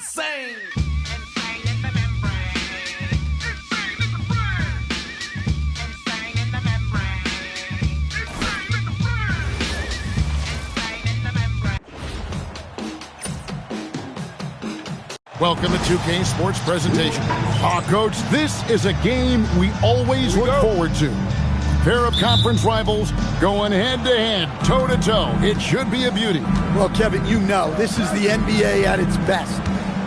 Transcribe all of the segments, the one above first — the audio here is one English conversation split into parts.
insane. Welcome to 2K Sports Presentation. Coach, this is a game we always look forward to. Pair of conference rivals going head-to-head, toe-to-toe. It should be a beauty. Well, Kevin, you know, this is the NBA at its best.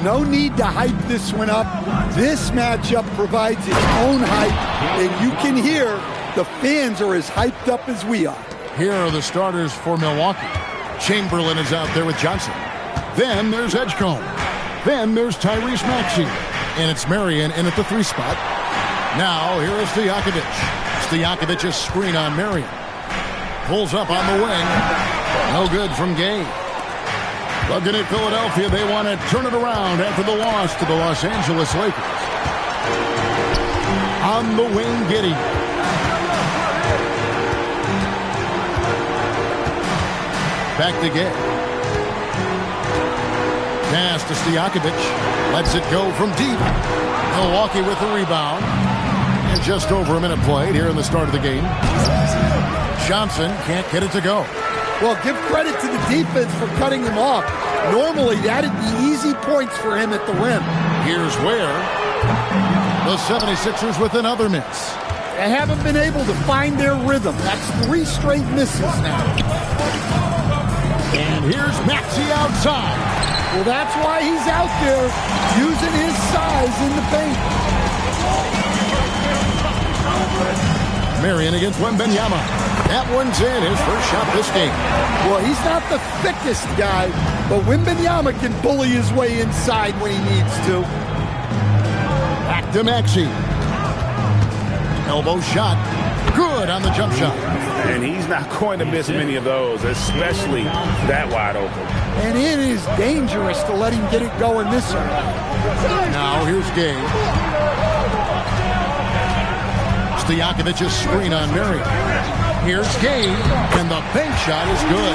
No need to hype this one up. This matchup provides its own hype, and you can hear the fans are as hyped up as we are. Here are the starters for Milwaukee. Chamberlain is out there with Johnson. Then there's Edgecombe. Then there's Tyrese Maxey. And it's Marion in at the 3 spot. Now here is Stojakovic. Stojakovic's screen on Marion. Pulls up on the wing. No good from Gay. Looking at Philadelphia, they want to turn it around after the loss to the Los Angeles Lakers. On the wing, Giddey. Back to Gay. Pass to Stojakovic. Lets it go from deep. Milwaukee with the rebound. And just over a minute played here in the start of the game. Johnson can't get it to go. Well, give credit to the defense for cutting him off. Normally, that'd be easy points for him at the rim. Here's where the 76ers with another miss. They haven't been able to find their rhythm. That's 3 straight misses now. And here's Maxey outside. Well, that's why he's out there using his size in the paint. Marion against Wembanyama. That one's in, his first shot this game. Well, he's not the thickest guy, but Wembanyama can bully his way inside when he needs to. Back to Maxey. Elbow shot. Good on the jump shot. And he's not going to miss many of those, especially that wide open. And it is dangerous to let him get it going this way. Now here's Gay. Stojakovic's screen on Marion. Here's Gay, and the bank shot is good.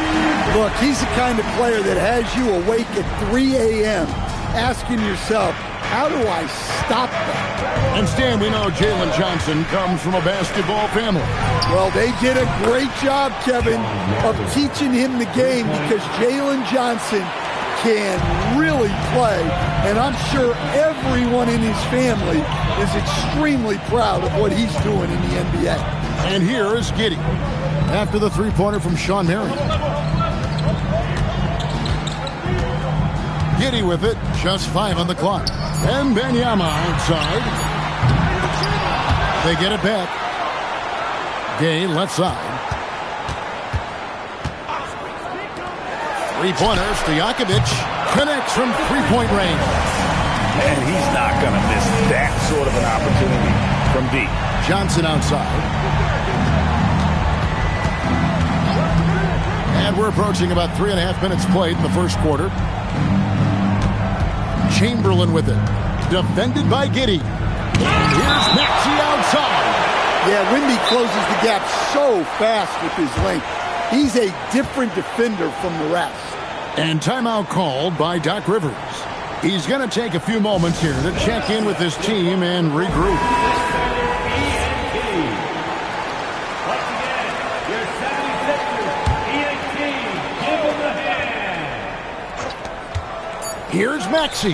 Look, he's the kind of player that has you awake at 3 a.m. asking yourself, how do I stop that? And Stan, we know Jalen Johnson comes from a basketball family. Well, they did a great job, Kevin, of teaching him the game because Jalen Johnson can really play. And I'm sure everyone in his family is extremely proud of what he's doing in the NBA. And here is Giddey after the three-pointer from Sean Marion. Giddey with it, just 5 on the clock. And Wembanyama outside. They get it back. Gay left side. Three-pointer, Stojakovic connects from three-point range. And he's not going to miss that sort of an opportunity from deep. Johnson outside. And we're approaching about 3.5 minutes played in the first quarter. Chamberlain with it. Defended by Giddey. And here's Maxey outside. Yeah, Wemby closes the gap so fast with his length. He's a different defender from the rest. And timeout called by Doc Rivers. He's going to take a few moments here to check in with his team and regroup. Here's Maxey.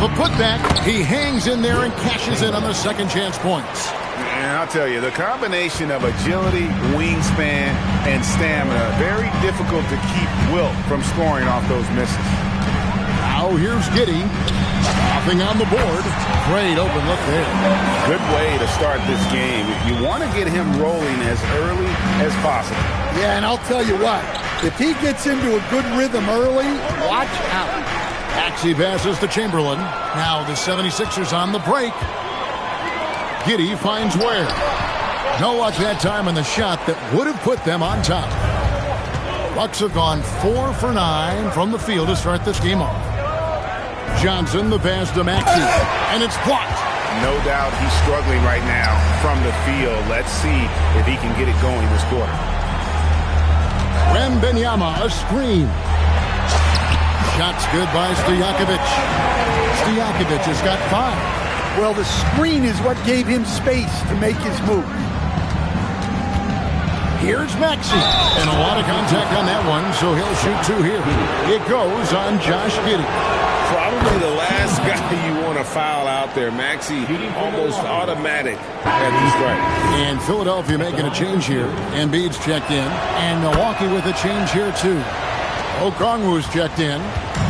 The putback, he hangs in there and cashes in on the second chance points. And I'll tell you, the combination of agility, wingspan, and stamina, very difficult to keep Wilt from scoring off those misses. Now here's Giddey. Stopping on the board. Great open look there. Good way to start this game. You want to get him rolling as early as possible. Yeah, and I'll tell you what, if he gets into a good rhythm early, watch out. Maxey passes to Chamberlain. Now the 76ers on the break. Giddey finds Ware. No luck that time on the shot that would have put them on top. Bucks have gone 4 for 9 from the field to start this game off. Johnson, the pass to Maxey, and it's blocked. No doubt he's struggling right now from the field. Let's see if he can get it going this quarter. Wembanyama, a screen. Shot's good by Stojakovic. Stojakovic has got 5. Well, the screen is what gave him space to make his move. Here's Maxey. And a lot of contact on that one, so he'll shoot 2 here. It goes on Josh Giddey. Probably the last guy you want to foul out there. Maxey almost automatic at the strike. And Philadelphia making a change here. Embiid's checked in. And Milwaukee with a change here, too. Okongwu's checked in.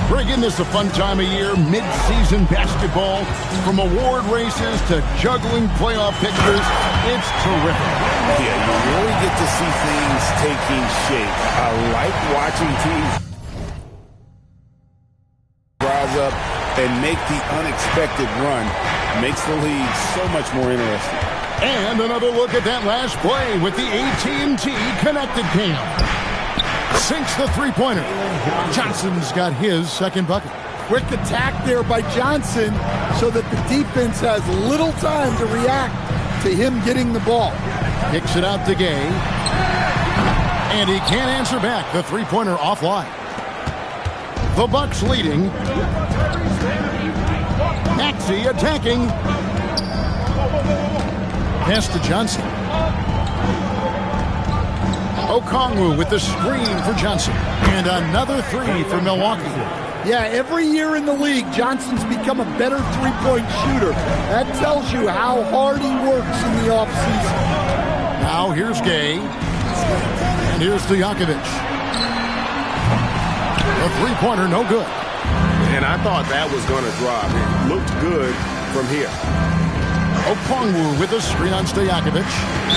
Bringing this a fun time of year, mid-season basketball. From award races to juggling playoff pictures, it's terrific. Yeah, you really get to see things taking shape. I like watching teams rise up and make the unexpected run. Makes the league so much more interesting. And another look at that last play with the AT&T Connected Cam. Sinks the three-pointer. Johnson's got his second bucket. Quick attack there by Johnson so that the defense has little time to react to him getting the ball. Kicks it out to Gay. And he can't answer back. The three-pointer offline. The Bucks leading. Maxey attacking. Pass to Johnson. Okongwu with the screen for Johnson. And another 3 for Milwaukee. Yeah, every year in the league, Johnson's become a better three-point shooter. That tells you how hard he works in the offseason. Now here's Gay. And here's Stojakovic. A three-pointer, no good. And I thought that was going to drop. It looked good from here. Okongwu with a screen on Stojakovic.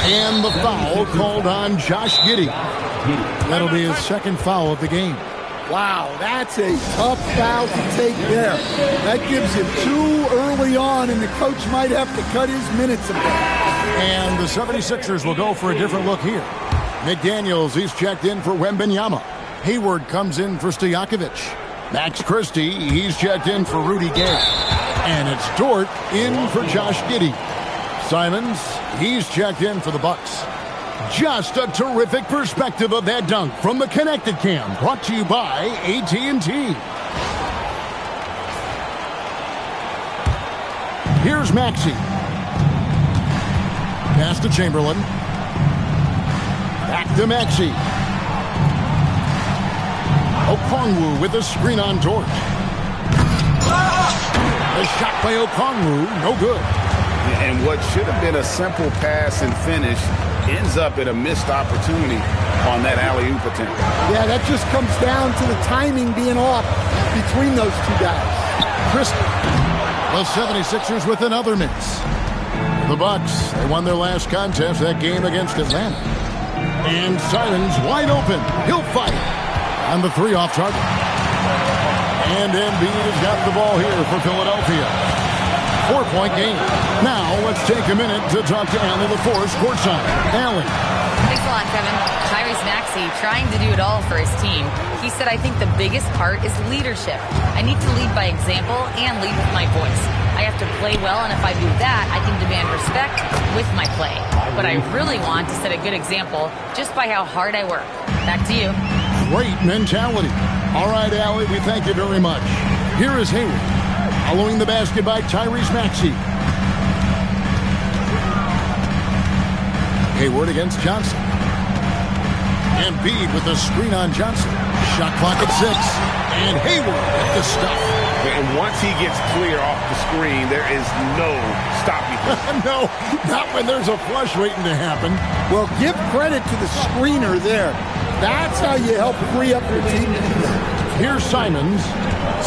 And the foul called on Josh Giddey. That'll be his second foul of the game. Wow, that's a tough foul to take there. That gives him 2 early on, and the coach might have to cut his minutes a bit. And the 76ers will go for a different look here. McDaniels, he's checked in for Wembanyama. Hayward comes in for Stojakovic. Max Christie, he's checked in for Rudy Gay. And it's Dort in for Josh Giddey. Simons, he's checked in for the Bucks. Just a terrific perspective of that dunk from the Connected Cam, brought to you by AT&T. Here's Maxey. Pass to Chamberlain. Back to Maxey. Okongwu with a screen on Dort. A shot by Okongwu, no good. And what should have been a simple pass and finish ends up in a missed opportunity on that alley-oop attempt. Yeah, that just comes down to the timing being off between those 2 guys. Christie. The 76ers with another miss. The Bucks, they won their last contest, that game against Atlanta. And Simons wide open. He'll fight. On the 3 off target. And Embiid has got the ball here for Philadelphia. 4-point game. Now let's take a minute to talk to Allie LaForce courtside. Allie. Thanks a lot, Kevin. Tyrese Maxey trying to do it all for his team. He said, I think the biggest part is leadership. I need to lead by example and lead with my voice. I have to play well, and if I do that, I can demand respect with my play. But I really want to set a good example just by how hard I work. Back to you. Great mentality. All right, Allie, we thank you very much. Here is Hayward. Following the basket by Tyrese Maxey. Hayward against Johnson. Embiid with the screen on Johnson. Shot clock at 6. And Hayward with the stuff. And once he gets clear off the screen, there is no stopping him. No, not when there's a flush waiting to happen. Well, give credit to the screener there. That's how you help free up your team. Here's Simons.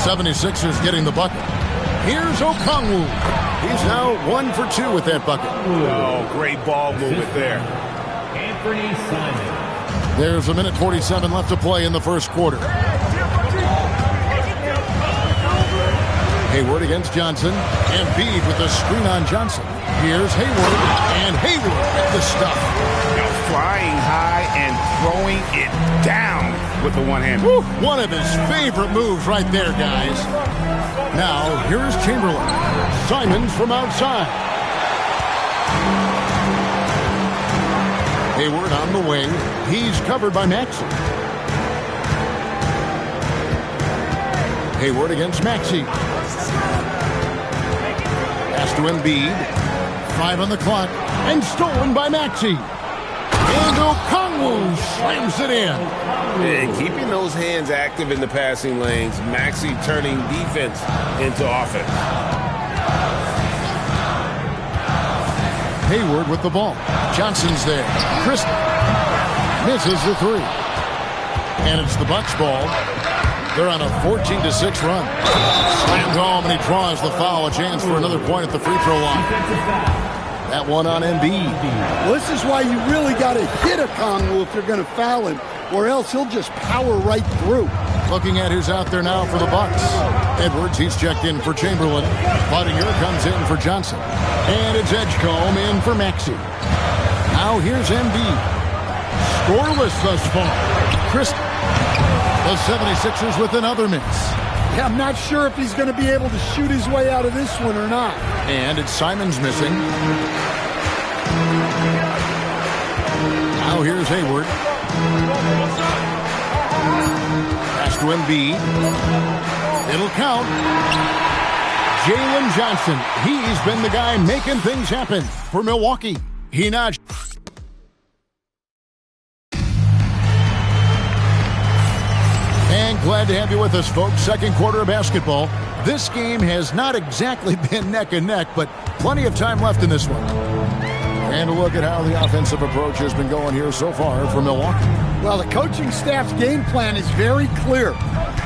76ers getting the bucket. Here's Okongwu. He's now 1 for 2 with that bucket. Oh, great ball movement there. Anthony Simons. There's a minute 47 left to play in the first quarter. Hayward against Johnson. Embiid with the screen on Johnson. Here's Hayward. And Hayward with the stuff. Flying high and throwing it down with the one hand. Woo, one of his favorite moves right there, guys. Now, here's Chamberlain. Simons from outside. Hayward on the wing. He's covered by Maxey. Hayward against Maxey. Pass to Embiid. 5 on the clock. And stolen by Maxey. And Okongwu slams it in. And keeping those hands active in the passing lanes, Maxey turning defense into offense. Hayward with the ball. Johnson's there. Chris misses the 3. And it's the Bucks ball. They're on a 14-6 run. Slammed home, and he draws the foul. A chance for another point at the free throw line. That one on Embiid. Well, this is why you really got to hit Okongwu if you're going to foul him, or else he'll just power right through. Looking at who's out there now for the Bucks. Edwards, he's checked in for Chamberlain. Buttinger comes in for Johnson. And it's Edgecombe in for Maxey. Now here's Embiid. Scoreless thus far. Chris. The 76ers with another miss. Yeah, I'm not sure if he's going to be able to shoot his way out of this one or not. And it's Simons missing. Now here's Hayward. Pass to Embiid. It'll count. Jalen Johnson. He's been the guy making things happen for Milwaukee. He notched. And glad to have you with us, folks. Second quarter of basketball. This game has not exactly been neck and neck, but plenty of time left in this one. And a look at how the offensive approach has been going here so far for Milwaukee. Well, the coaching staff's game plan is very clear.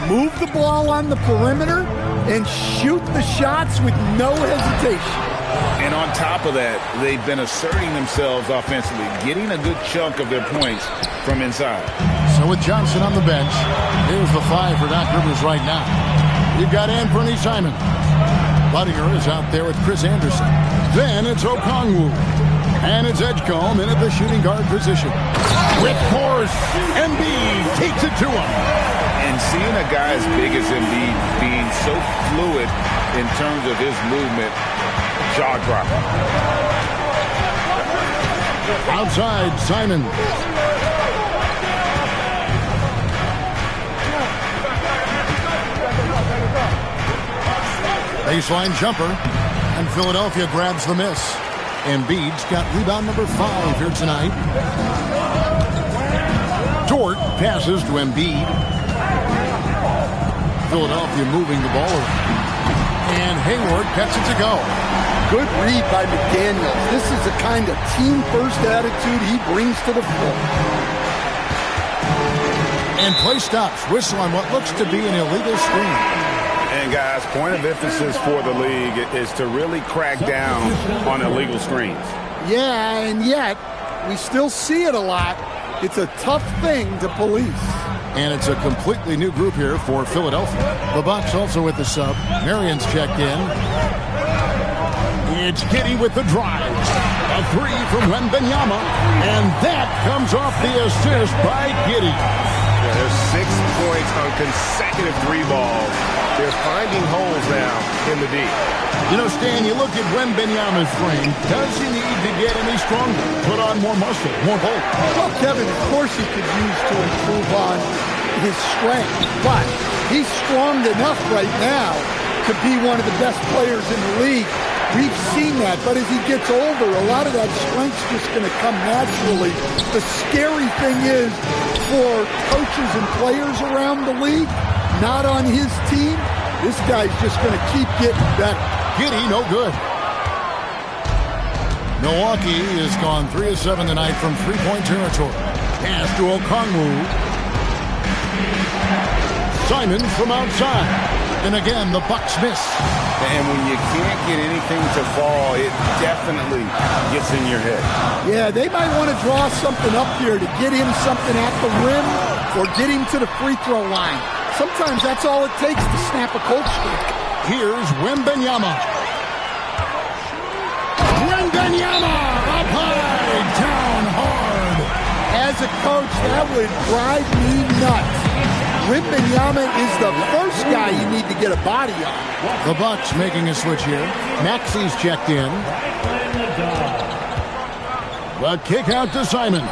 Move the ball on the perimeter and shoot the shots with no hesitation. And on top of that, they've been asserting themselves offensively, getting a good chunk of their points from inside. So with Johnson on the bench, here's the 5 for Doc Rivers right now. You've got Anthony Simons. Buttinger is out there with Chris Anderson. Then it's Okongwu. And it's Edgecombe in at the shooting guard position. With force, Embiid takes it to him. And seeing a guy as big as Embiid being so fluid in terms of his movement, jaw-dropping. Outside, Simons. Baseline jumper, and Philadelphia grabs the miss. Embiid's got rebound number 5 here tonight. Dort passes to Embiid. Philadelphia moving the ball around. And Hayward gets it to go. Good read by McDaniels. This is the kind of team-first attitude he brings to the floor. And play stops. Whistle on what looks to be an illegal screen. And guys, point of emphasis for the league is to really crack down on illegal screens. Yeah, and yet we still see it a lot. It's a tough thing to police. And it's a completely new group here for Philadelphia. The Bucks also with the sub. Marion's checked in. It's Giddey with the drive. A 3 from Wembanyama. And that comes off the assist by Giddey. Yeah, there's 6 points on consecutive 3 balls. They're finding holes now in the D. You know, Stan, you look at Wembanyama's frame. Does he need to get any stronger? Put on more muscle, more bulk? Well, Kevin, of course he could use to improve on his strength. But he's strong enough right now to be one of the best players in the league. We've seen that, but as he gets older, a lot of that strength's just going to come naturally. The scary thing is for coaches and players around the league, not on his team, this guy's just going to keep getting better. Giddey, no good. Milwaukee has gone 3 of 7 tonight from three-point territory. Pass to Okongwu. Simons from outside. And again, the Bucks miss. And when you can't get anything to fall, it definitely gets in your head. Yeah, they might want to draw something up here to get him something at the rim or get him to the free throw line. Sometimes that's all it takes to snap a cold streak. Here's Wembanyama. Wembanyama up high, down hard. As a coach, that would drive me nuts. Wembanyama is the first guy you need to get a body on. The Bucks making a switch here. Maxey's checked in. The kick out to Simons.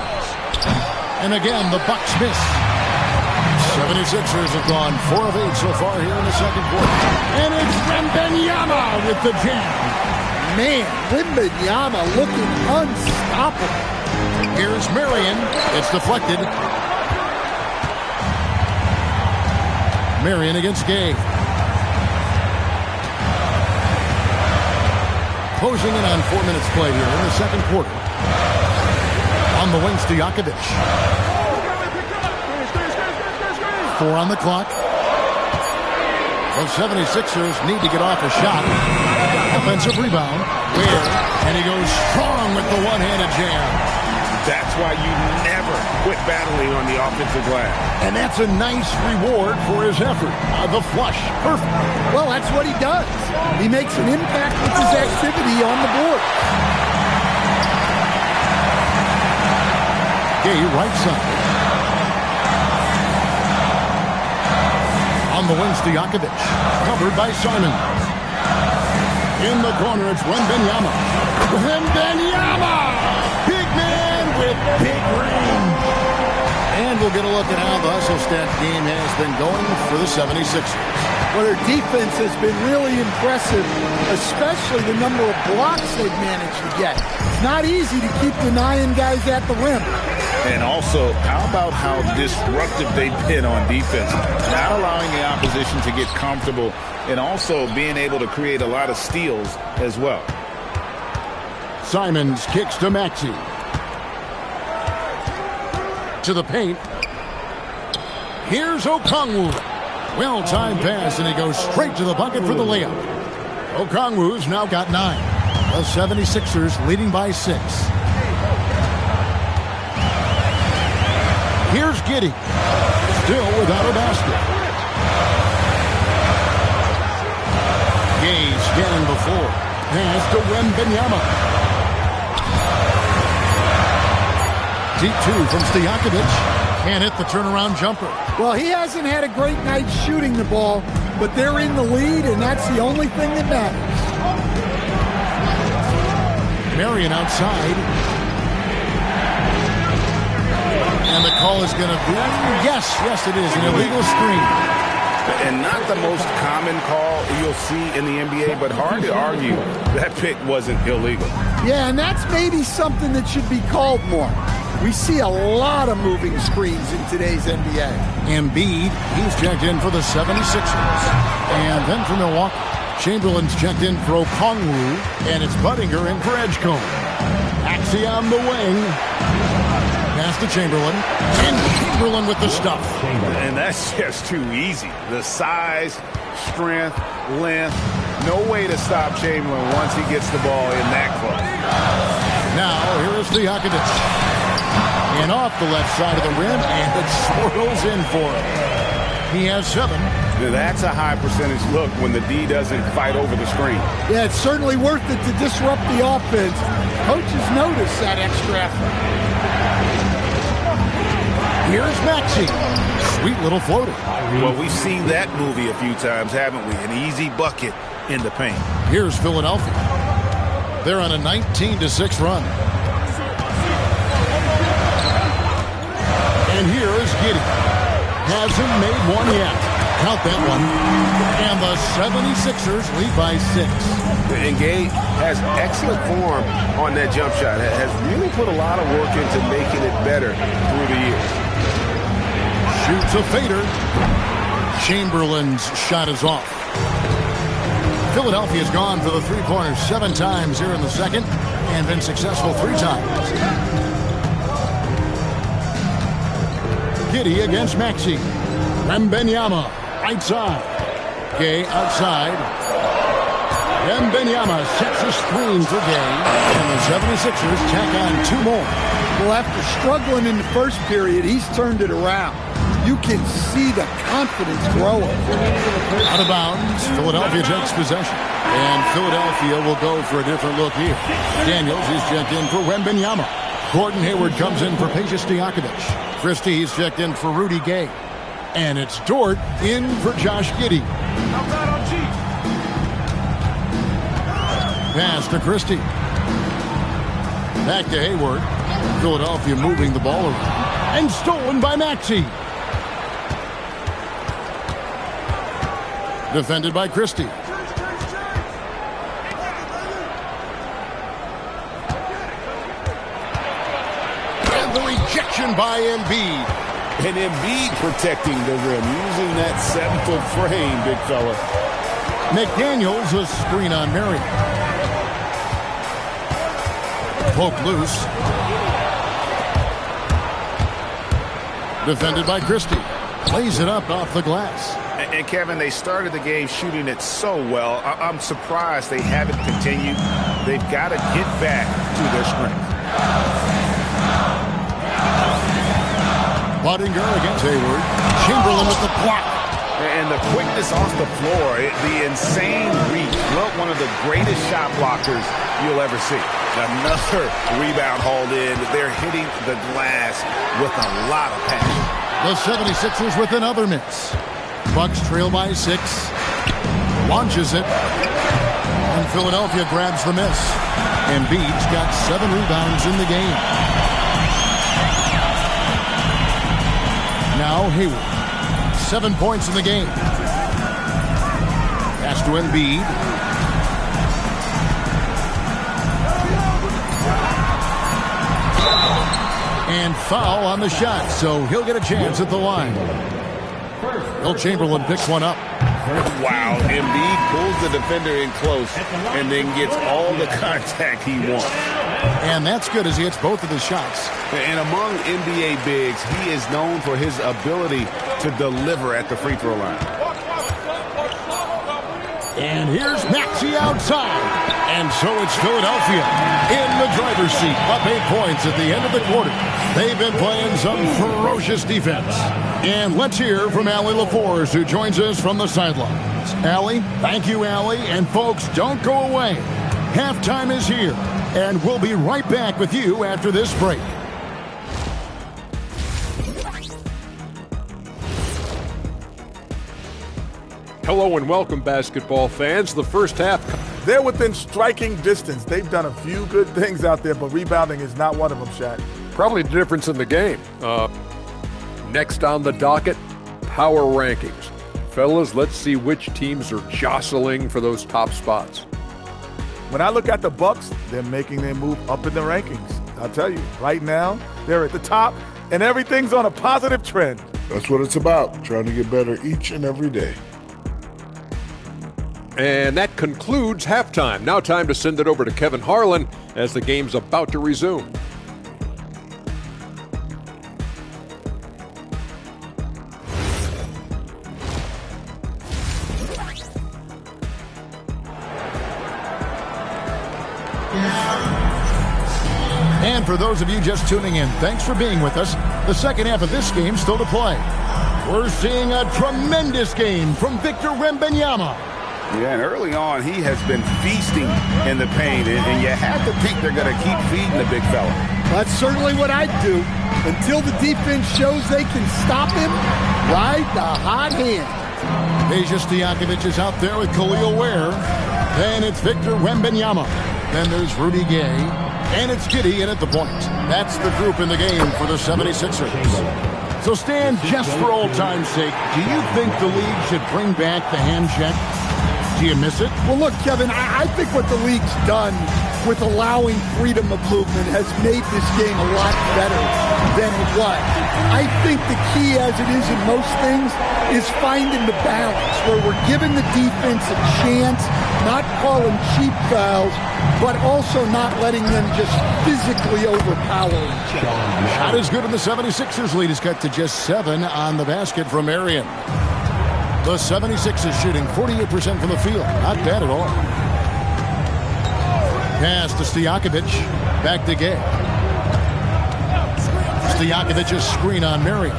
And again, the Bucks miss. So 76ers have gone 4 of 8 so far here in the second quarter. And it's Wembanyama with the jam. Man, Wembanyama looking unstoppable. Here's Marion. It's deflected. Marion against Gay. Closing in on 4 minutes play here in the second quarter. On the wings to Jakovic. 4 on the clock. The 76ers need to get off a shot. Offensive rebound. Where? And he goes strong with the one-handed jam. That's why you never quit battling on the offensive glass. And that's a nice reward for his effort. The flush. Perfect. Well, that's what he does. He makes an impact with his activity on the board. Gay right side. On the wings to Jakovic. Covered by Simon. In the corner, it's Wembanyama. Wembanyama! Big man with big range. And we'll get a look at how the hustle stat game has been going for the 76ers. Well, their defense has been really impressive, especially the number of blocks they've managed to get. It's not easy to keep denying guys at the rim. And also, how about how disruptive they've been on defense? Not allowing the opposition to get comfortable and also being able to create a lot of steals as well. Simons kicks to Maxey. To the paint. Here's Okongwu. Well-timed pass, and he goes straight to the bucket for the layup. Okongwu's now got 9. The 76ers leading by 6. Here's Giddey. Still without a basket. Gay scanning before. Pass to Wembanyama. Deep 2 from Stojakovic. Can't hit the turnaround jumper. Well, he hasn't had a great night shooting the ball, but they're in the lead, and that's the only thing that matters. Marion outside. And the call is going to be, yes, it is, an illegal screen. And not the most common call you'll see in the NBA, but hard to argue that pick wasn't illegal. Yeah, and that's maybe something that should be called more. We see a lot of moving screens in today's NBA. Embiid, he's checked in for the 76ers. And then for Milwaukee, Chamberlain's checked in for Okongwu, and it's Budinger in for Edgecombe. Maxey on the wing. Pass to Chamberlain. And Chamberlain with the stuff. And that's just too easy. The size, strength, length. No way to stop Chamberlain once he gets the ball in that close. Now, here is Stojakovic. And off the left side of the rim, and it swirls in for him. He has 7. That's a high percentage look when the D doesn't fight over the screen. Yeah, it's certainly worth it to disrupt the offense. Coaches notice that extra effort. Here's Maxey. Sweet little floater. Well, we've seen that movie a few times, haven't we? An easy bucket in the paint. Here's Philadelphia. They're on a 19-6 run. And here is Giddey. Hasn't made one yet. Count that one. And the 76ers lead by 6. And Gay has excellent form on that jump shot. Has really put a lot of work into making it better through the years. Shoots a fader. Chamberlain's shot is off. Philadelphia's gone for the three-pointers 7 times here in the second and been successful 3 times. Giddey against Maxey. Wembanyama right side. Gay outside. Wembanyama sets a screen for Gay. And the 76ers tack on 2 more. Well, after struggling in the first period, he's turned it around. You can see the confidence growing. Out of bounds, Philadelphia takes possession. And Philadelphia will go for a different look here. Daniels is checked in for Wembanyama. Gordon Hayward comes in for Peja Stojakovic. Christie is checked in for Rudy Gay. And it's Dort in for Josh Giddey. Pass to Christie. Back to Hayward. Philadelphia moving the ball around. And stolen by Maxey. Defended by Christie. And the rejection by Embiid. And Embiid protecting the rim, using that 7-foot frame, big fella. McDaniels a screen on Marion. Poke loose. Defended by Christie. Plays it up off the glass. And Kevin, they started the game shooting it so well. I'm surprised they haven't continued. They've got to get back to their strength. Pottinger against Hayward. Chamberlain with the block. And the quickness off the floor, the insane reach. Well, one of the greatest shot blockers you'll ever see. Another rebound hauled in. They're hitting the glass with a lot of passion. The 76ers with another miss. Bucks trail by 6. Launches it. And Philadelphia grabs the miss. Embiid's got 7 rebounds in the game. Now Hayward. 7 points in the game. Pass to Embiid. And foul on the shot, so he'll get a chance at the line. Will Chamberlain picks one up. Wow, Embiid pulls the defender in close and then gets all the contact he wants. And that's good as he hits both of his shots. And among NBA bigs, he is known for his ability to deliver at the free throw line. And here's Maxey outside. And so it's Philadelphia in the driver's seat, up 8 points at the end of the quarter. They've been playing some ferocious defense. And let's hear from Allie LaForce, who joins us from the sidelines. Allie, thank you, Allie. And folks, don't go away. Halftime is here, and we'll be right back with you after this break. Hello and welcome, basketball fans. The first half. They're within striking distance. They've done a few good things out there, but rebounding is not one of them, Shaq. Probably the difference in the game. Next on the docket, power rankings. Fellas, let's see which teams are jostling for those top spots. When I look at the Bucks, they're making their move up in the rankings. I'll tell you, right now, they're at the top, and everything's on a positive trend. That's what it's about, trying to get better each and every day. And that concludes halftime. Now time to send it over to Kevin Harlan as the game's about to resume. And for those of you just tuning in, thanks for being with us. The second half of this game still to play. We're seeing a tremendous game from Victor Wembanyama. Yeah, and early on, he has been feasting in the paint, and you have to think they're going to keep feeding the big fella. That's certainly what I'd do. Until the defense shows they can stop him, ride the hot hand. Peja Stojakovic is out there with Khalil Ware. Then it's Victor Wembanyama. Then there's Rudy Gay. And it's Giddey in at the point. That's the group in the game for the 76ers. So Stan, just for old time's sake, do you think the league should bring back the hand check? Do you miss it? Well, look, Kevin, I think what the league's done with allowing freedom of movement has made this game a lot better than it was. I think the key, as it is in most things, is finding the balance where we're giving the defense a chance, not calling cheap fouls, but also not letting them just physically overpower each other. Shot is good, and the 76ers lead is cut to just 7 on the basket from Marion. The 76ers shooting 48% from the field. Not bad at all. Pass to Stojakovic. Back to Gay. Stojakovic's screen on Marion.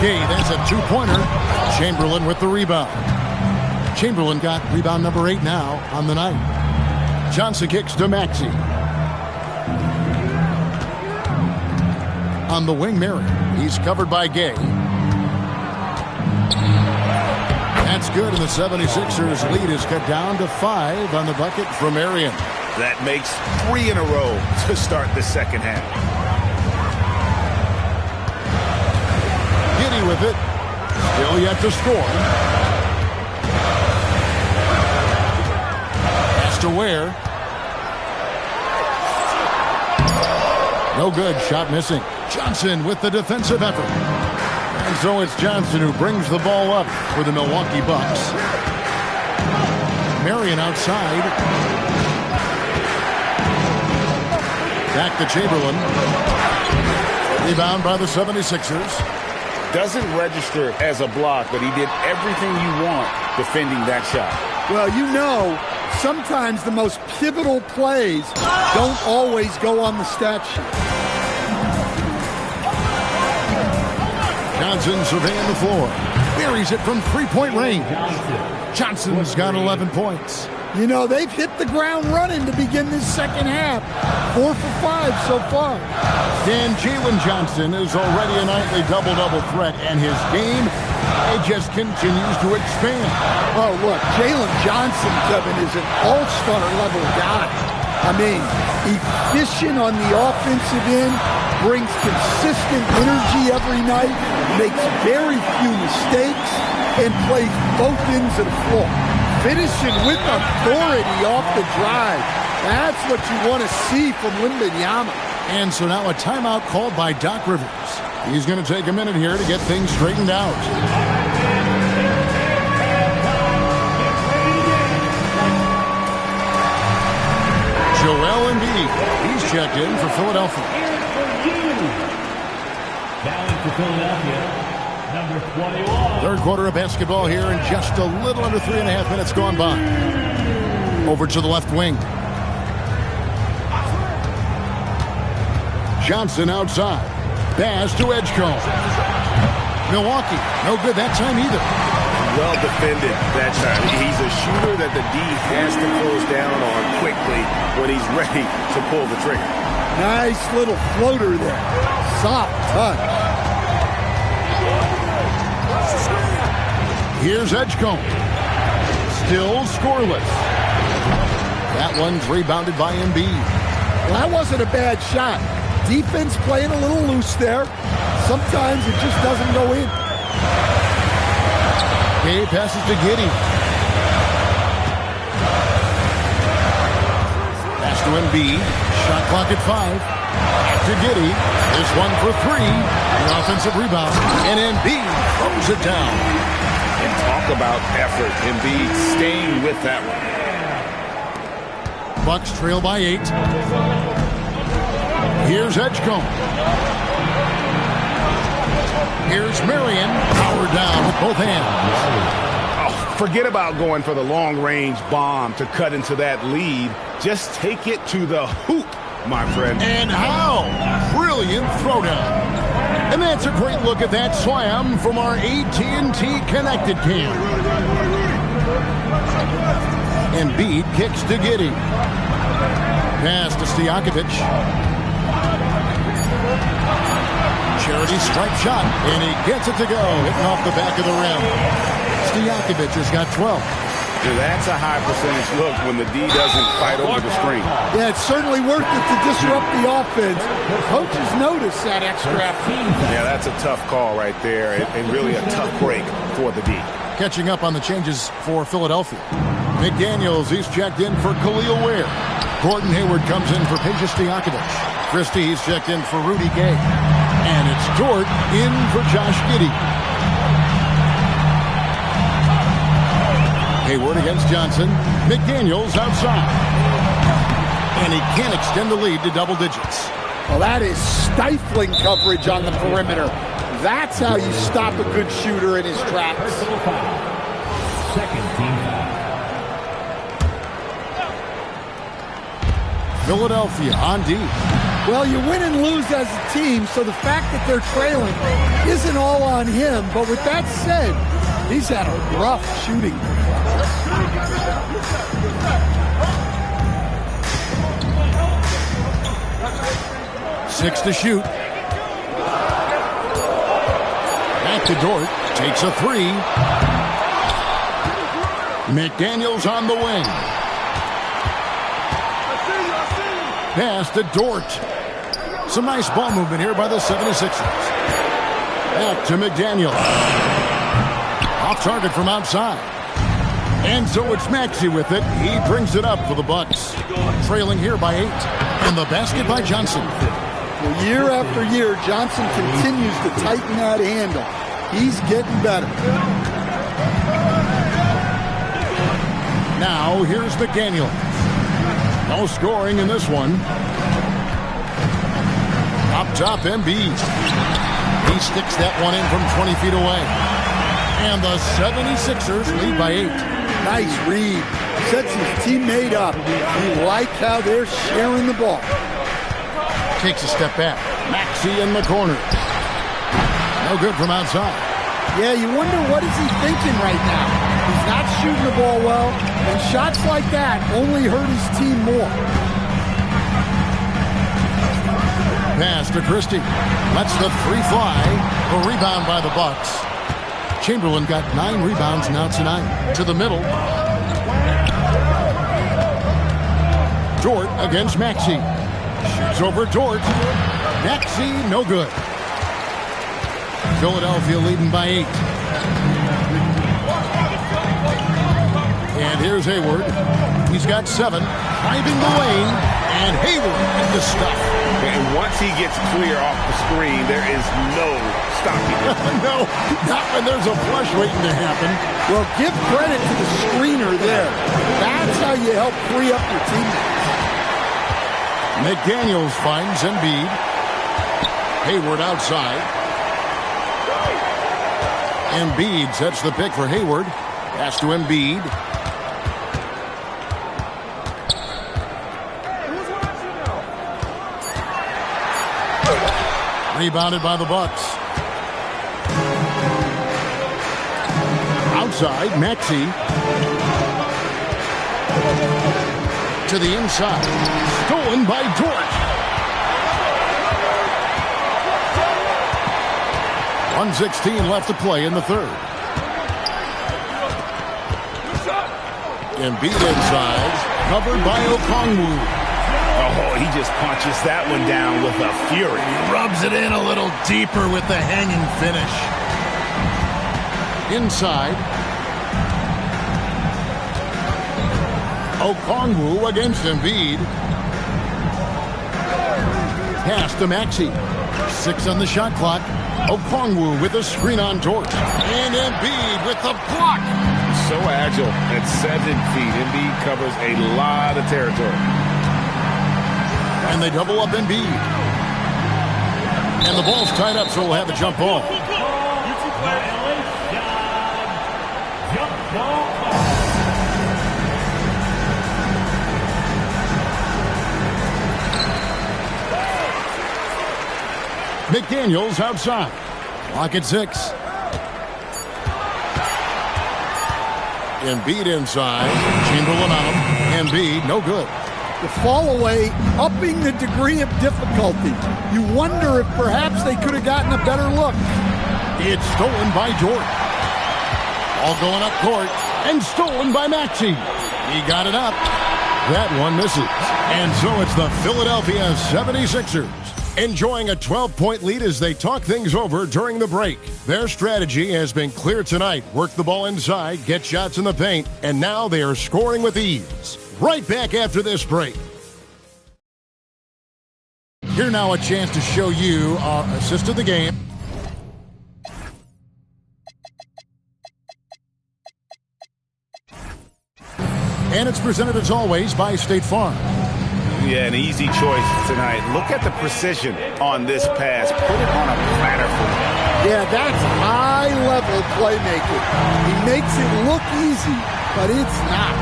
Gay, that's a 2-pointer. Chamberlain with the rebound. Chamberlain got rebound number 8 now on the night. Johnson kicks to Maxey. On the wing, Marion. He's covered by Gay. That's good, and the 76ers lead is cut down to 5 on the bucket from Marion. That makes 3 in a row to start the second half. Giddey with it. Still yet to score. to Ware. No good. Shot missing. Johnson with the defensive effort. And so it's Johnson who brings the ball up for the Milwaukee Bucks. Marion outside. Back to Chamberlain. Rebound by the 76ers. Doesn't register as a block, but he did everything you want defending that shot. Well, you know, sometimes the most pivotal plays don't always go on the stat sheet. Johnson surveying the floor. Buries it from three-point range. Johnson's got 11 points. You know, they've hit the ground running to begin this second half. 4 for 5 so far. And Jalen Johnson is already a nightly double-double threat, and his game, it just continues to expand. Oh, look, Jalen Johnson, Kevin, is an all-star level guy. I mean, efficient on the offensive end, brings consistent energy every night, makes very few mistakes, and plays both ends of the floor. Finishing with authority off the drive. That's what you want to see from Wembanyama. And so now a timeout called by Doc Rivers. He's going to take a minute here to get things straightened out. Joel Embiid. He's checked in for Philadelphia. Bowing for Philadelphia. Number 21. Third quarter of basketball here, and just a little under 3.5 minutes gone by. Over to the left wing. Johnson outside. Pass to Edgecombe. Milwaukee, no good that time either. Well defended that time. He's a shooter that the D has to close down on quickly when he's ready to pull the trigger. Nice little floater there. Soft touch. Here's Edgecombe. Still scoreless. That one's rebounded by Embiid. Well, that wasn't a bad shot. Defense playing a little loose there. Sometimes it just doesn't go in. Gay passes to Giddey. Pass to Embiid. Shot clock at 5. Back to Giddey. This one for 3. The offensive rebound. And Embiid throws it down. And talk about effort. Embiid staying with that one. Bucks trail by 8. Here's Edgecombe. Here's Marion. Powered down with both hands. Oh, forget about going for the long-range bomb to cut into that lead. Just take it to the hoop, my friend. And how? Brilliant throwdown. And that's a great look at that slam from our AT&T Connected Cam. Embiid kicks to Giddey. Pass to Stojakovic. Charity stripe shot, and he gets it to go, hitting off the back of the rim. Stojakovic has got 12. Dude, that's a high percentage look when the D doesn't fight over the screen. Yeah, it's certainly worth it to disrupt the offense. Coaches notice that extra effort. Yeah, that's a tough call right there, and really a tough break for the D. Catching up on the changes for Philadelphia. McDaniels, he's checked in for Khalil Ware. Gordon Hayward comes in for Peja Stojakovic. Christie, he's checked in for Rudy Gay. And it's Dort in for Josh Giddey. Hayward against Johnson. McDaniels outside. And he can't extend the lead to double digits. Well, that is stifling coverage on the perimeter. That's how you stop a good shooter in his tracks. Second team foul. Philadelphia on D. Well, you win and lose as a team, so the fact that they're trailing isn't all on him. But with that said, he's had a rough shooting. Six to shoot. Back to Dort. Takes a 3. McDaniels on the wing. Pass to Dort. Some nice ball movement here by the 76ers. Back to McDaniels. Off target from outside. And so it's Maxey with it. He brings it up for the Bucks. Trailing here by 8. And the basket by Johnson. Well, year after year, Johnson continues to tighten that handle. He's getting better. Now, here's McDaniel. No scoring in this one. Up top, Embiid. He sticks that one in from 20 feet away. And the 76ers lead by 8. Nice read. Sets his teammate up. You like how they're sharing the ball. Takes a step back. Maxey in the corner. No good from outside. Yeah, you wonder what is he thinking right now. He's not shooting the ball well, and shots like that only hurt his team more. Pass to Christie. Lets the 3 fly. A rebound by the Bucks. Chamberlain got 9 rebounds now tonight. To the middle. Dort against Maxey. Shoots over Dort. Maxey, no good. Philadelphia leading by 8. And here's Hayward. He's got 7. Driving the lane. And Hayward in the stuff. And once he gets clear off the screen, there is no stopping him. No, not when there's a flush waiting to happen. Well, give credit to the screener there. That's how you help free up your teammates. McDaniels finds Embiid. Hayward outside. Embiid sets the pick for Hayward. Pass to Embiid. Rebounded by the Bucks. Outside, Maxey. To the inside. Stolen by Dort. 1:16 left to play in the third. Embiid inside. Covered by Okongwu. Oh, he just punches that one down with a fury. He rubs it in a little deeper with the hanging finish. Inside. Okongwu against Embiid. Pass to Maxey. 6 on the shot clock. Okongwu with a screen on Dort. And Embiid with the block. So agile at 7 feet. Embiid covers a lot of territory. And they double up Embiid. And the ball's tied up, so we'll have a jump ball. McDaniels outside. Clock at 6. Embiid inside. Chamberlain on him. Embiid, no good. The fall away, upping the degree of difficulty. You wonder if perhaps they could have gotten a better look. It's stolen by Dort. All going up court. And stolen by Maxey. He got it up. That one misses. And so it's the Philadelphia 76ers. Enjoying a 12-point lead as they talk things over during the break. Their strategy has been clear tonight. Work the ball inside, get shots in the paint, and now they are scoring with ease. Right back after this break. Here now a chance to show you our assist of the game. And it's presented as always by State Farm. Yeah, an easy choice tonight. Look at the precision on this pass. Put it on a platter for him. Yeah, that's high-level playmaking. He makes it look easy, but it's not.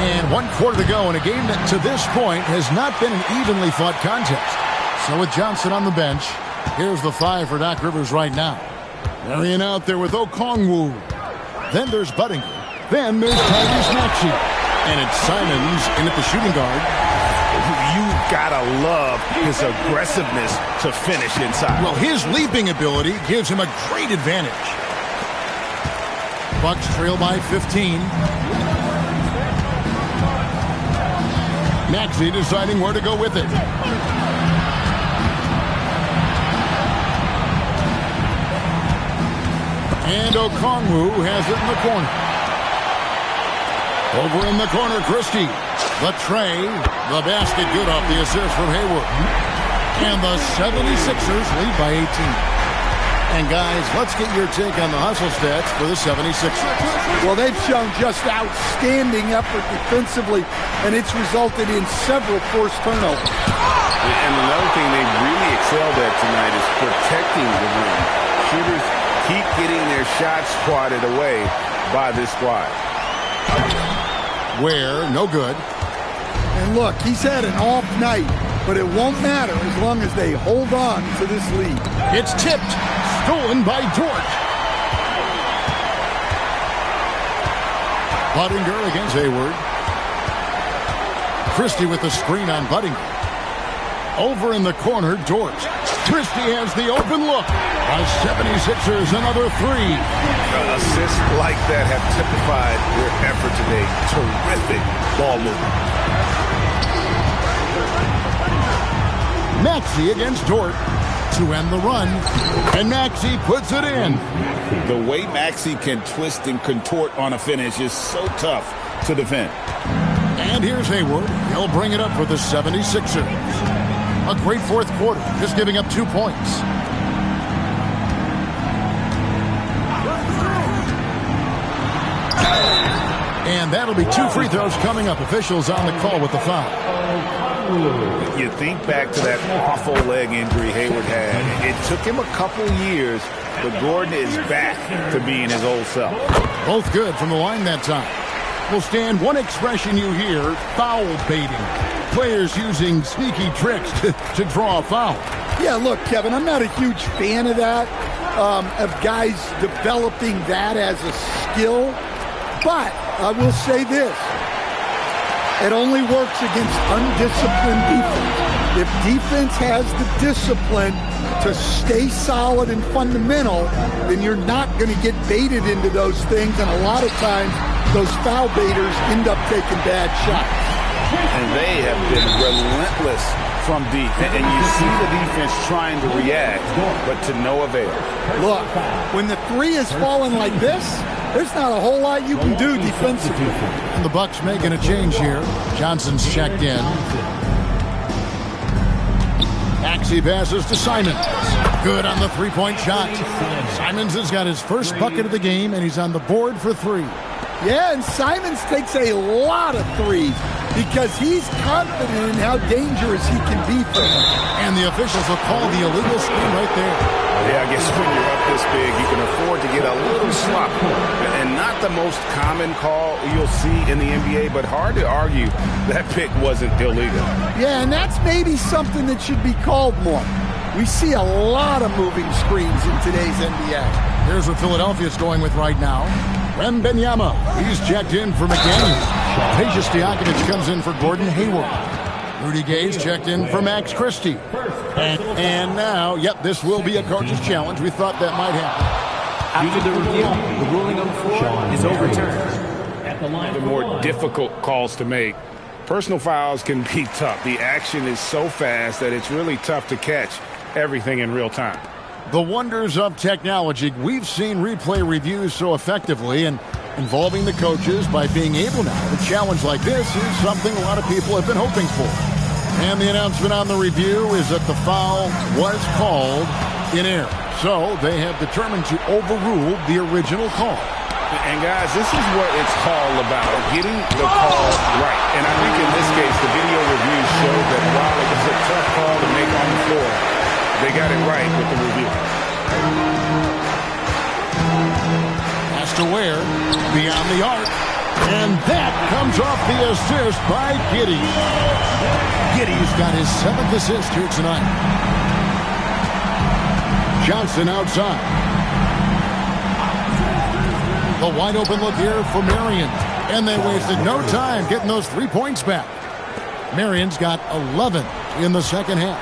And 1 quarter to go in a game that to this point has not been an evenly fought contest. So with Johnson on the bench, here's the 5 for Doc Rivers right now. Marion out there with Okongwu. Then there's Buddingham. Then there's Tyrese Maxey. And it's Simons in at the shooting guard. You gotta love his aggressiveness to finish inside. Well, his leaping ability gives him a great advantage. Bucks trail by 15. Maxey deciding where to go with it. And Okongwu has it in the corner. Over in the corner, Christie. The tray. The basket good off the assist from Hayward. And the 76ers lead by 18. And guys, let's get your take on the hustle stats for the 76ers. Well, they've shown just outstanding effort defensively, and it's resulted in several forced turnovers. And another thing they really excelled at tonight is protecting the rim. Shooters keep getting their shots swatted away by this squad. Where, no good. And look, he's had an off night, but it won't matter as long as they hold on to this lead. It's tipped. Stolen by Dort. Budinger against Hayward. Christie with the screen on Budinger. Over in the corner, Dort. Christie has the open look. The 76ers, another three. Assists like that have typified their effort today. Terrific ball movement. Maxey against Dort to end the run, and Maxey puts it in. The way Maxey can twist and contort on a finish is so tough to defend. And here's Hayward. He'll bring it up for the 76ers. A great fourth quarter, just giving up 2 points. And that'll be 2 free throws coming up. Officials on the call with the foul. You think back to that awful leg injury Hayward had. It took him a couple years, but Gordon is back to being his old self. Both good from the line that time. Well, Stan, one expression you hear, foul baiting. Players using sneaky tricks to draw a foul. Yeah, look, Kevin, I'm not a huge fan of that, of guys developing that as a skill. But I will say this. It only works against undisciplined defense. If defense has the discipline to stay solid and fundamental, then you're not going to get baited into those things. And a lot of times, those foul baiters end up taking bad shots. And they have been relentless from deep. And you see the defense trying to react, but to no avail. Look, when the three is falling like this, there's not a whole lot you can do defensively. And the Bucks making a change here. Johnson's checked in. Maxey passes to Simons. Good on the three-point shot. Simons has got his first bucket of the game, and he's on the board for 3. Yeah, and Simons takes a lot of threes because he's confident in how dangerous he can be for them. And the officials will call the illegal screen right there. Yeah, I guess when you're up this big, you can afford to get a little sloppy. And not the most common call you'll see in the NBA, but hard to argue that pick wasn't illegal. Yeah, and that's maybe something that should be called more. We see a lot of moving screens in today's NBA. Here's what Philadelphia's going with right now. Wembanyama, he's checked in for McDaniel. Peja Stojakovic comes in for Gordon Hayward. Rudy Gay's checked in for Max Christie. And now, yep, this will be a coach's challenge. We thought that might happen. After the review, the ruling on the floor is overturned. The more difficult calls to make. Personal fouls can be tough. The action is so fast that it's really tough to catch everything in real time. The wonders of technology. We've seen replay reviews so effectively and involving the coaches by being able now to challenge like this is something a lot of people have been hoping for. And the announcement on the review is that the foul was called in error. So they have determined to overrule the original call. And guys, this is what it's all about, getting the call right. And I think in this case, the video review showed that while it was a tough call to make on the floor, they got it right with the review. Has to wear beyond the arc. And that comes off the assist by Giddey. Giddey's got his 7th assist here tonight. Johnson outside. The wide open look here for Marion. And they wasted no time getting those 3 points back. Marion's got 11 in the second half.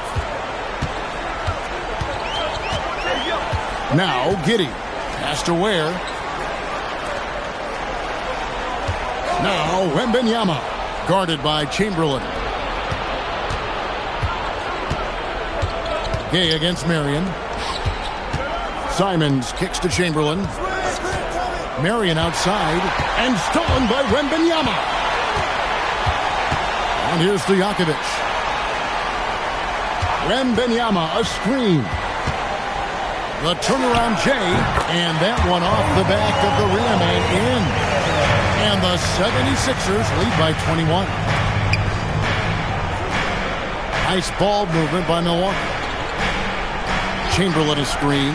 Now Giddey has to wear. Now Wembanyama, guarded by Chamberlain. Gay against Marion. Simons kicks to Chamberlain. Marion outside, and stolen by Wembanyama. And here's Stojakovic. Wembanyama, a screen. The turnaround J, and that one off the back of the rim and in. And the 76ers lead by 21. Nice ball movement by Milwaukee. Chamberlain a screen.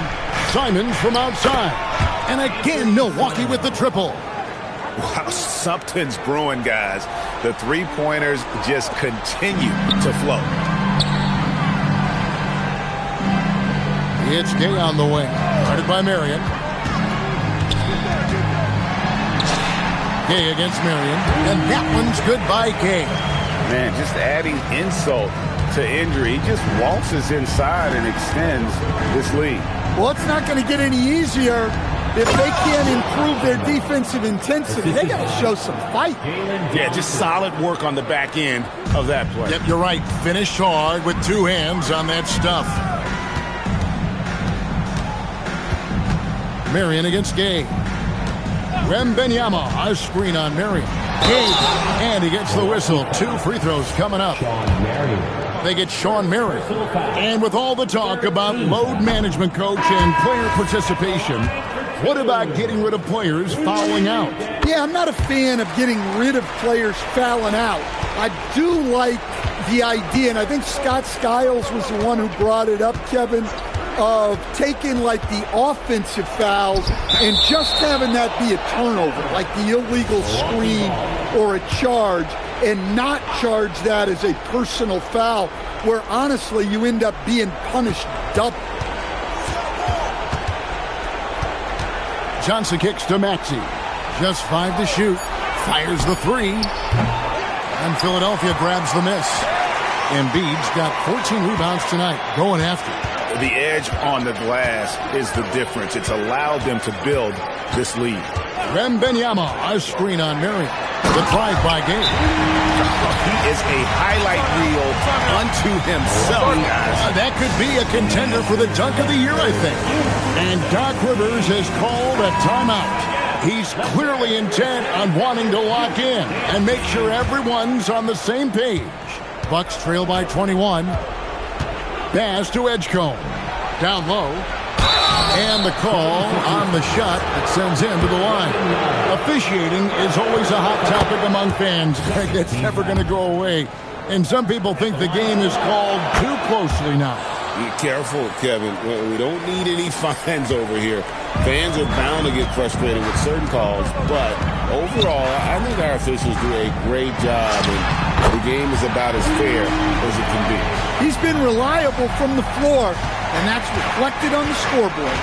Simons from outside. And again, Milwaukee with the triple. Wow, something's brewing, guys. The three-pointers just continue to flow. It's Gay on the wing. Guarded by Marion. Gay against Marion. And that one's good by Gay. Man, just adding insult to injury. He just waltzes inside and extends this lead. Well, it's not going to get any easier if they can't improve their defensive intensity. They got to show some fight. Yeah, just solid work on the back end of that play. Yep, you're right. Finish hard with two hands on that stuff. Marion against Gay. Wembanyama, a screen on Marion. Gay, and he gets the whistle. 2 free throws coming up. They get Sean Marion. And with all the talk about load management, coach, and player participation, what about getting rid of players fouling out? Yeah, I'm not a fan of getting rid of players fouling out. I do like the idea, and I think Scott Skiles was the one who brought it up, Kevin, of taking like the offensive fouls and just having that be a turnover, like the illegal screen or a charge, and not charge that as a personal foul, where honestly you end up being punished double. Johnson kicks to Maxey. Just 5 to shoot. Fires the 3. And Philadelphia grabs the miss. Embiid's got 14 rebounds tonight, going after it. The edge on the glass is the difference. It's allowed them to build this lead. Wembanyama, a screen on Marion. The drive by Gay. He is a highlight reel unto himself, guys. That could be a contender for the dunk of the year, I think. And Doc Rivers has called a timeout. He's clearly intent on wanting to lock in and make sure everyone's on the same page. Bucks trail by 21. Pass to Edgecombe. Down low. And the call on the shot that sends him to the line. Officiating is always a hot topic among fans. It's never going to go away. And some people think the game is called too closely now. Be careful, Kevin. We don't need any fines over here. Fans are bound to get frustrated with certain calls, but overall, I think our officials do a great job, and the game is about as fair as it can be. He's been reliable from the floor, and that's reflected on the scoreboard.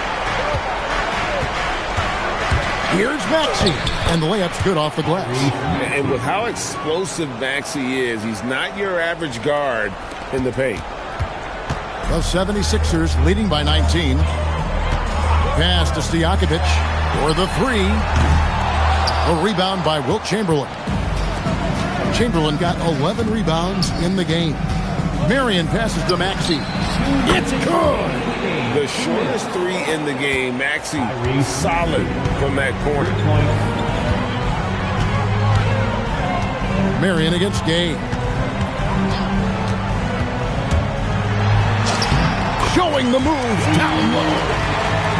Here's Maxey, and the layup's good off the glass. And with how explosive Maxey is, he's not your average guard in the paint. The 76ers leading by 19. Pass to Stojakovic for the 3. A rebound by Wilt Chamberlain. Chamberlain got 11 rebounds in the game. Marion passes to Maxey. It's good! The shortest 3 in the game. Maxey solid from that corner. Marion against Gay. Showing the moves down low.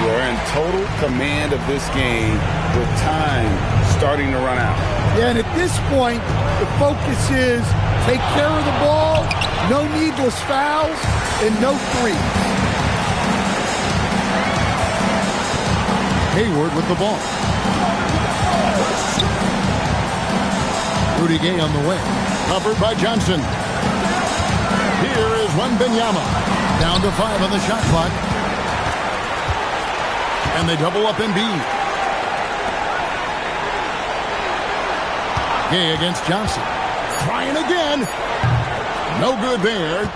We're in total command of this game with time starting to run out. Yeah, and at this point, the focus is take care of the ball, no needless fouls, and no threes. Hayward with the ball. Rudy Gay on the way. Covered by Johnson. Here is Wembanyama. Down to 5 on the shot clock. And they double up Embiid. Gay against Johnson. Trying again. No good there.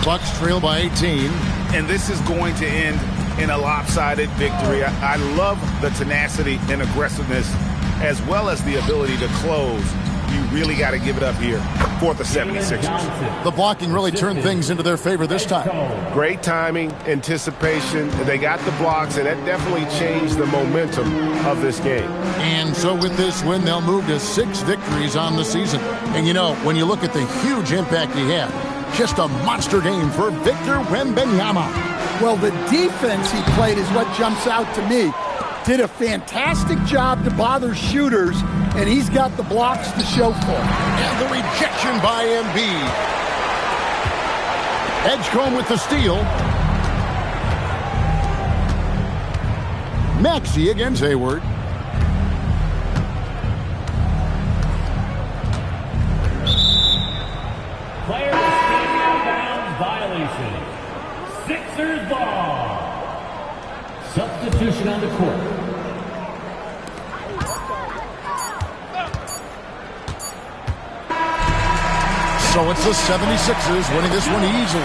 Bucks trail by 18. And this is going to end in a lopsided victory. I love the tenacity and aggressiveness as well as the ability to close You really got to give it up here for the 76ers. The blocking really turned things into their favor this time. Great timing, anticipation. They got the blocks, and that definitely changed the momentum of this game. And so with this win, they'll move to 6 victories on the season. And you know, when you look at the huge impact he had, just a monster game for Victor Wembanyama. Well, the defense he played is what jumps out to me. Did a fantastic job to bother shooters, and he's got the blocks to show for it. And the rejection by Embiid. Edgecombe with the steal. Maxey against Hayward. Player standing out of bounds violation. Sixers ball. Substitution on the court. So it's the 76ers winning this one easily.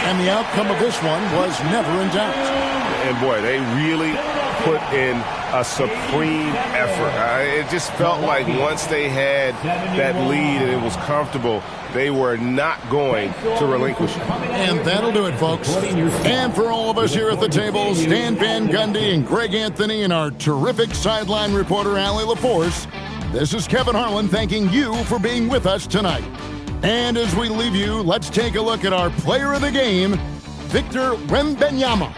And the outcome of this one was never in doubt. And boy, they really put in a supreme effort. It just felt like once they had that lead and it was comfortable, they were not going to relinquish it. And that'll do it, folks. And for all of us here at the table, Stan Van Gundy and Greg Anthony and our terrific sideline reporter, Allie LaForce, this is Kevin Harlan thanking you for being with us tonight. And as we leave you, let's take a look at our player of the game, Victor Wembanyama.